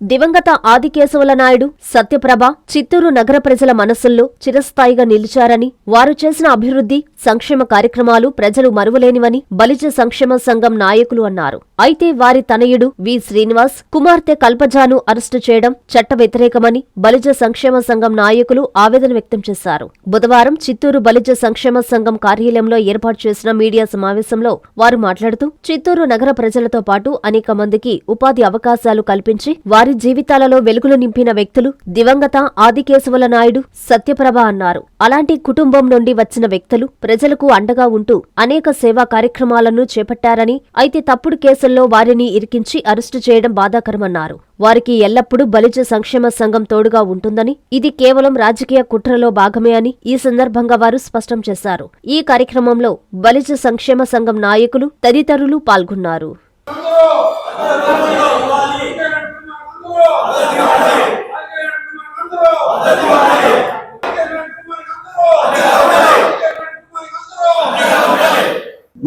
దివంగత ఆదికేశవుల నాయుడు, సత్యప్రభ చిత్తూరు నగర ప్రజల మనసుల్లో చిరస్థాయిగా నిలిచారని, వారు చేసిన అభివృద్ధి, సంక్షేమ కార్యక్రమాలు ప్రజలు మరువలేనివని బలిజ సంక్షేమ సంఘం నాయకులు అన్నారు. అయితే వారి తనయుడు వి. శ్రీనివాస్, కుమార్తె కల్పజాను అరెస్టు చేయడం చట్ట వ్యతిరేకమని బలిజ సంక్షేమ సంఘం నాయకులు ఆవేదన వ్యక్తం చేశారు. బుధవారం చిత్తూరు బలిజ సంక్షేమ సంఘం కార్యాలయంలో ఏర్పాటు చేసిన మీడియా సమావేశంలో వారు మాట్లాడుతూ, చిత్తూరు నగర ప్రజలతో పాటు అనేక మందికి ఉపాధి అవకాశాలు కల్పించి వారి జీవితాలలో వెలుగులు నింపిన వ్యక్తులు దివంగత ఆదికేశవుల నాయుడు, సత్యప్రభ అన్నారు. అలాంటి కుటుంబం నుండి వచ్చిన వ్యక్తులు ప్రజలకు అండగా ఉంటూ అనేక సేవా కార్యక్రమాలను చేపట్టారని, అయితే తప్పుడు కేసుల్లో వారిని ఇరికించి అరెస్టు చేయడం బాధాకరమన్నారు. వారికి ఎల్లప్పుడూ బలిజ సంక్షేమ సంఘం తోడుగా ఉంటుందని, ఇది కేవలం రాజకీయ కుట్రలో భాగమే అని ఈ సందర్భంగా వారు స్పష్టం చేశారు. ఈ కార్యక్రమంలో బలిజ సంక్షేమ సంఘం నాయకులు తదితరులు పాల్గొన్నారు.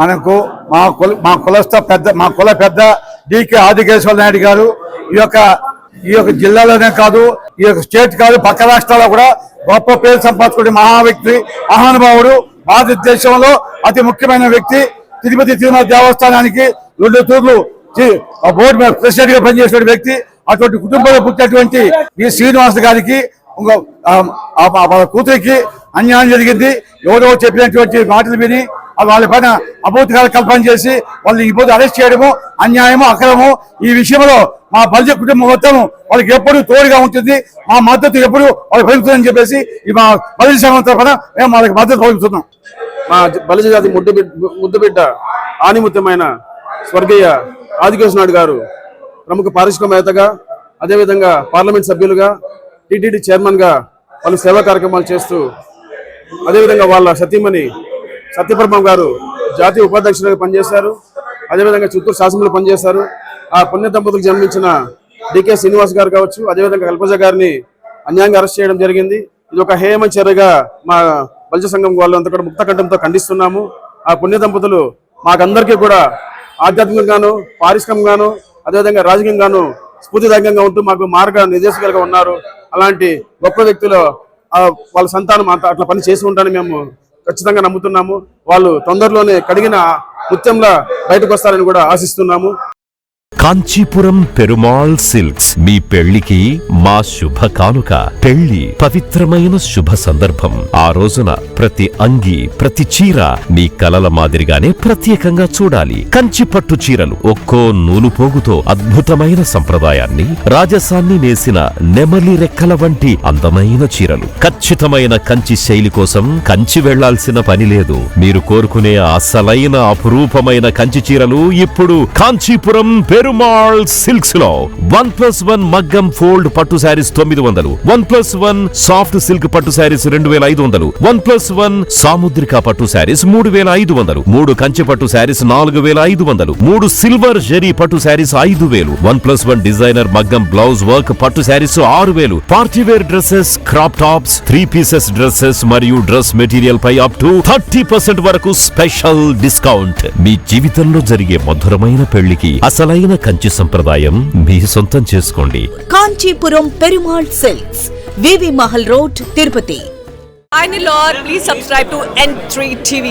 మనకు మా కుల పెద్ద డికే ఆదికేశవ నాయుడు గారు ఈ యొక్క జిల్లాలోనే కాదు, ఈ యొక్క స్టేట్ కాదు, పక్క రాష్ట్రాల్లో కూడా గొప్ప పేరు సంపాదించుకునే మహా వ్యక్తి, మహానుభావుడు, భారతదేశంలో అతి ముఖ్యమైన వ్యక్తి. తిరుమల దేవస్థానానికి 2 తూర్లు బోర్డు ప్రెసిడెంట్ గా పనిచేసిన వ్యక్తి. అటువంటి కుటుంబంలో పుట్టినటువంటి ఈ శ్రీనివాస్ గారికి కూతురికి అన్యాయం జరిగింది. ఎవరో చెప్పినటువంటి మాటలు విని వాళ్ళ పైన అభూతకాల కల్పన చేసి వాళ్ళని ఇప్పుడు అరెస్ట్ చేయడము అన్యాయము, అక్రమము. ఈ విషయంలో మా బలిజ కుటుంబం మొత్తం వాళ్ళకి ఎప్పుడు తోడుగా ఉంటుంది, మా మద్దతు ఎప్పుడు వాళ్ళకి పెరుగుతుందని చెప్పేసి మా బలిజ సంఘం తరఫున మేము వాళ్ళకి మద్దతు పలుకుతున్నాం. మా బలిజ జాతి ముద్దుబిడ్డ ఆనిముత్యమైన స్వర్గీయ ఆదికేశవ నాయుడు గారు ప్రముఖ పారిశ్రామికవేత్తగా, అదేవిధంగా పార్లమెంట్ సభ్యులుగా, టీటీడీ చైర్మన్ గా వాళ్ళు సేవా కార్యక్రమాలు చేస్తూ, అదేవిధంగా వాళ్ళ సతీమణి సత్యప్రభ గారు జాతీయ ఉపాధ్యక్షులుగా పనిచేశారు. అదేవిధంగా చిత్తూరు శాసనసభలో పనిచేశారు. ఆ పుణ్య దంపతులకు జన్మించిన డికే శ్రీనివాస్ గారు కావచ్చు, అదేవిధంగా కల్పజ గారిని అన్యాయంగా అరెస్ట్ చేయడం జరిగింది. ఇది ఒక హేయమైన చర్యగా మా బలిజ సంఘం వాళ్ళంతా కూడా ముక్తకంఠంతో ఖండిస్తున్నాము. ఆ పుణ్య దంపతులు మాకందరికీ కూడా ఆధ్యాత్మికంగాను, పారిశ్రామికంగాను, అదేవిధంగా రాజకీయంగాను స్ఫూర్తిదాయకంగా ఉంటూ మాకు మార్గ నిర్దేశకులుగా ఉన్నారు. అలాంటి గొప్ప వ్యక్తులు వాళ్ళ సంతానం అట్లా పని చేసి ఉంటారని మేము ఖచ్చితంగా నమ్ముతున్నాము. వాళ్ళు తొందరలోనే కడిగిన ముత్యంలా బయటకు వస్తారని కూడా ఆశిస్తున్నాము. కాంచీపురం పెరుమాళ్ సిల్క్స్ మీ పెళ్లికి మా శుభ కానుక. పెళ్లి పవిత్రమైన శుభ సందర్భం. ఆ రోజున ప్రతి అంగి, ప్రతి చీర మీ కలల మాదిరిగానే ప్రత్యేకంగా చూడాలి. కంచి పట్టు చీరలు ఒక్కో నూలు పోగుతో అద్భుతమైన సంప్రదాయాన్ని, రాజసాన్ని నేసిన నెమలి రెక్కల వంటి అందమైన చీరలు. ఖచ్చితమైన కంచి శైలి కోసం కంచి వెళ్లాల్సిన పని లేదు. మీరు కోరుకునే అసలైన అపురూపమైన కంచి చీరలు ఇప్పుడు కాంచీపురం పెరుమాళ్ సిల్క్స్ లో 1+1 మగ్గం ఫోల్డ్ పట్టు శారీస్ 900, 1+1 సాఫ్ట్ సిల్క్ పట్టు శారీస్ 2500, 1+1 సాముద్రిక పట్టు శారీస్ 3500, 3 కంచి పట్టు శారీస్ 4500, 3 సిల్వర్ జరీ పట్టు శారీస్ 5000, 1+1 డిజైనర్ మగ్గం బ్లౌజ్ వర్క్ పట్టు saris 6000, party wear dresses, crop tops, 3 pieces dresses మరియు డ్రెస్ మెటీరియల్ పై అప్ టు 30% వరకు స్పెషల్ డిస్కౌంట్. మీ జీవితంలో జరిగే మధురమైన పెళ్లికి అసలైన కంచి సంప్రదాయం మీ సొంతం చేసుకోండి. Kanchipuram Perumal silks, V V Mahal road, Tirupati. Finally, Lord, please subscribe to N3 TV.